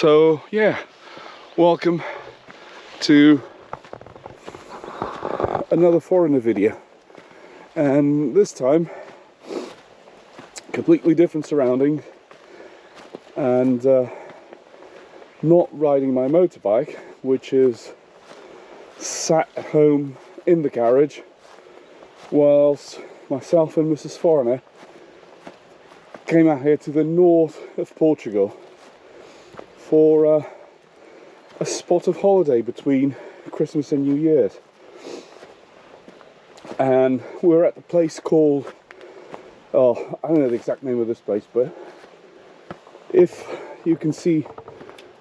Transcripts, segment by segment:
So yeah, welcome to another foreigner video, and this time completely different surroundings, and not riding my motorbike, which is sat at home in the garage whilst myself and Mrs. Foreigner came out here to the north of Portugal for a spot of holiday between Christmas and New Year's. And we're at the place called, oh, I don't know the exact name of this place, but if you can see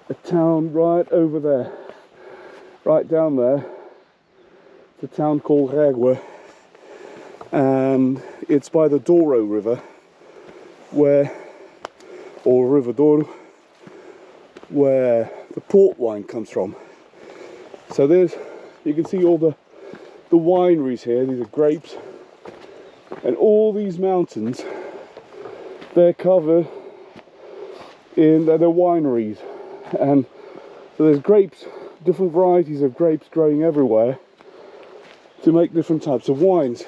a town right over there, right down there, the town called Régua, and it's by the Douro River, or River Douro, where the port wine comes from. So you can see all the wineries here. These are grapes, and all these mountains, they're covered in they're wineries, and so there's grapes, different varieties of grapes growing everywhere to make different types of wines,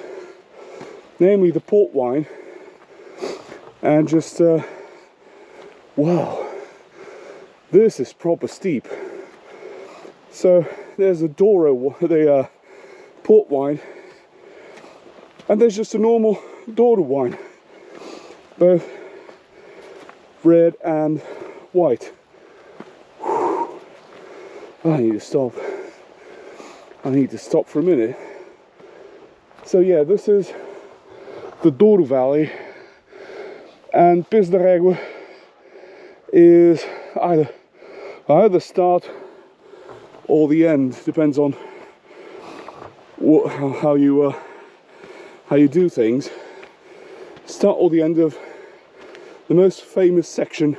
namely the port wine. And just wow, this is proper steep. So there's a Douro, the port wine, and there's just a normal Douro wine, both red and white. Whew. I need to stop. I need to stop for a minute. So yeah, this is the Douro Valley, and Pis de Régua is either the start or the end, depends on how you do things. Start or the end of the most famous section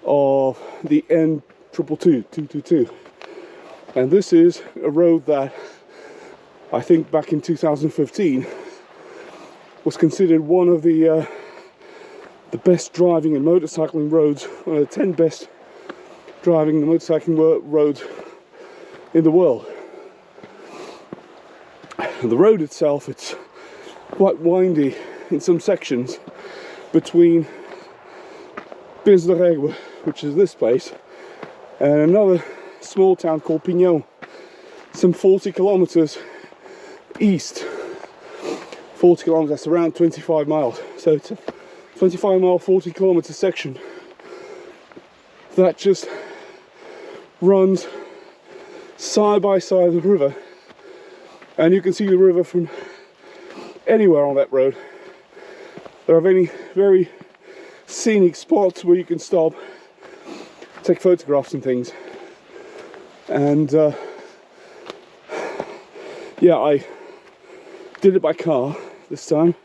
of the N222, and this is a road that I think back in 2015 was considered one of the best driving and motorcycling roads, one of the 10 best driving and motorcycling roads in the world. And the road itself, it's quite windy in some sections between Pis de Régua, which is this place, and another small town called Pinhão, some 40 kilometers east. 40 kilometers, that's around 25 miles. So it's a 25 mile, 40 kilometer section that just runs side by side of the river, and you can see the river from anywhere on that road. There are many very scenic spots where you can stop, take photographs and things. And yeah, I did it by car this time,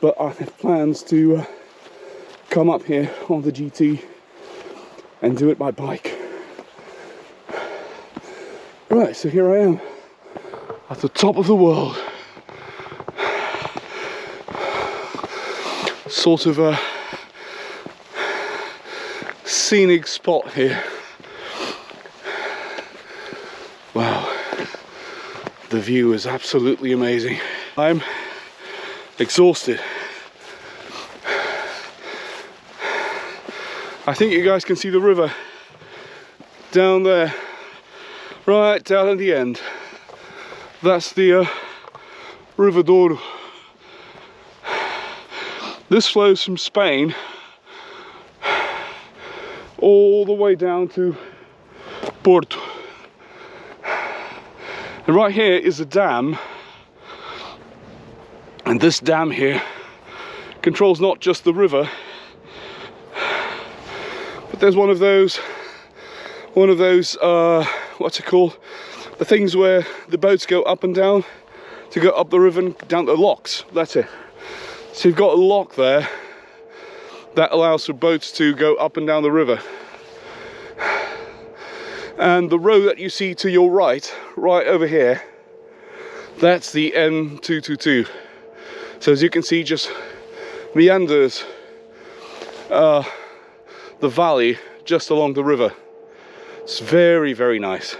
but I have plans to come up here on the GT and do it by bike. Right, so here I am at the top of the world. Sort of a scenic spot here. Wow, the view is absolutely amazing. I'm exhausted. I think you guys can see the river down there, right down at the end. That's the River Douro. This flows from Spain all the way down to Porto. And right here is a dam, and this dam here controls not just the river, but there's one of those what's it called, the things where the boats go up and down to go up the river and down the locks. That's it. So you've got a lock there that allows for boats to go up and down the river. And the road that you see to your right over here, that's the N222. So as you can see, just meanders the valley just along the river. It's very, very nice.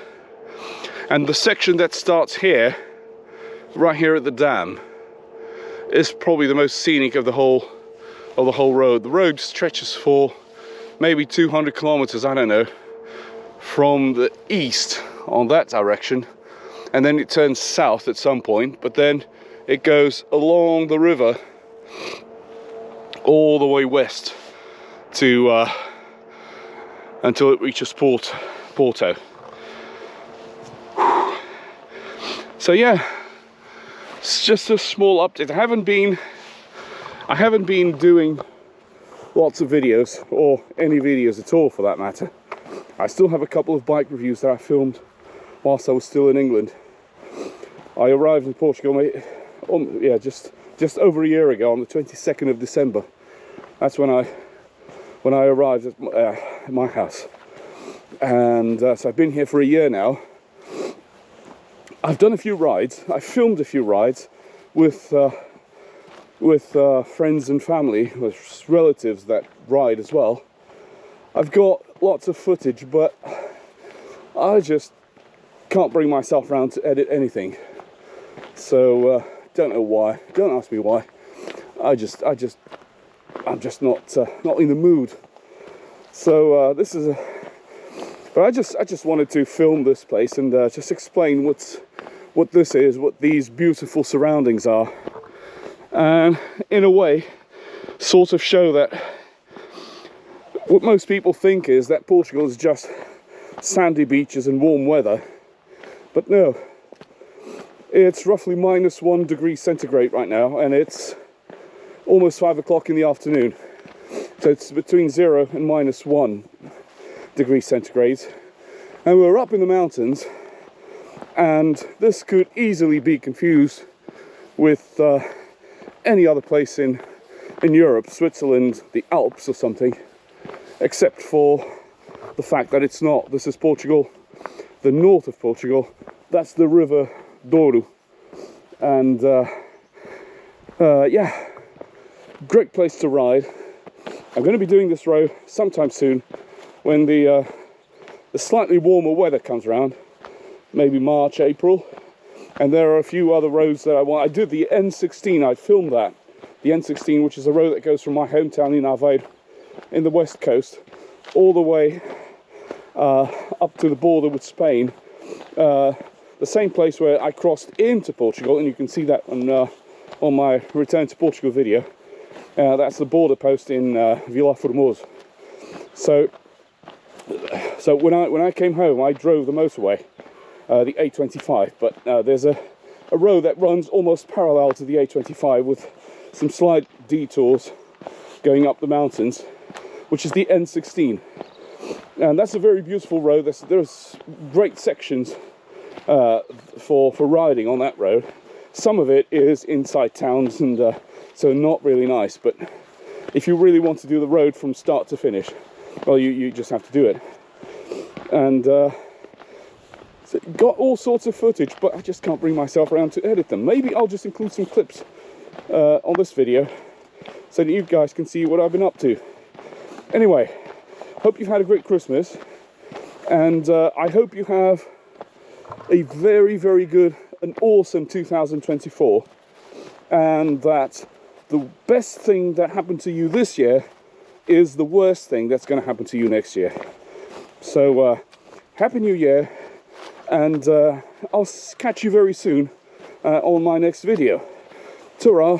And the section that starts here, right here at the dam, is probably the most scenic of the whole road. The road stretches for maybe 200 kilometers, I don't know, from the east on that direction, and then it turns south at some point, but then it goes along the river all the way west to until it reaches Porto. So yeah, it's just a small update. I haven't been doing lots of videos, or any videos at all for that matter. I still have a couple of bike reviews that I filmed whilst I was still in England. I arrived in Portugal, just over a year ago, on the 22nd of December. That's when I arrived at my house, and so I've been here for a year now. I've done a few rides. I filmed a few rides with friends and family, with relatives that ride as well. I've got lots of footage, but I just can't bring myself around to edit anything. So don't know why. Don't ask me why. I'm just not in the mood. So but I just wanted to film this place and just explain what this is, what these beautiful surroundings are, and in a way sort of show that what most people think is that Portugal is just sandy beaches and warm weather. But no, it's roughly -1 degree centigrade right now, and it's almost 5 o'clock in the afternoon. So it's between 0 and -1 degree centigrade, and we're up in the mountains, and this could easily be confused with any other place in Europe, Switzerland, the Alps or something, except for the fact that it's not. This is Portugal, the north of Portugal. That's the river Douro, and yeah, great place to ride. I'm going to be doing this road sometime soon when the slightly warmer weather comes around, maybe March, April. And there are a few other roads that I want. I did the N16, I filmed that. The N16, which is a road that goes from my hometown in Aveiro, in the west coast, all the way up to the border with Spain. The same place where I crossed into Portugal, and you can see that on my Return to Portugal video. That's the border post in Vila Formosa. So when I came home, I drove the motorway, the A25, but there's a road that runs almost parallel to the A25 with some slight detours going up the mountains, which is the N16. And that's a very beautiful road. There's great sections for riding on that road. Some of it is inside towns, and so not really nice, but if you really want to do the road from start to finish, well, you just have to do it. And so got all sorts of footage, but I just can't bring myself around to edit them. Maybe I'll just include some clips on this video so that you guys can see what I've been up to. Anyway, hope you've had a great Christmas, and I hope you have a very, very good and awesome 2024, and that the best thing that happened to you this year is the worst thing that's going to happen to you next year. So Happy New Year, and I'll catch you very soon on my next video. Ta-ra!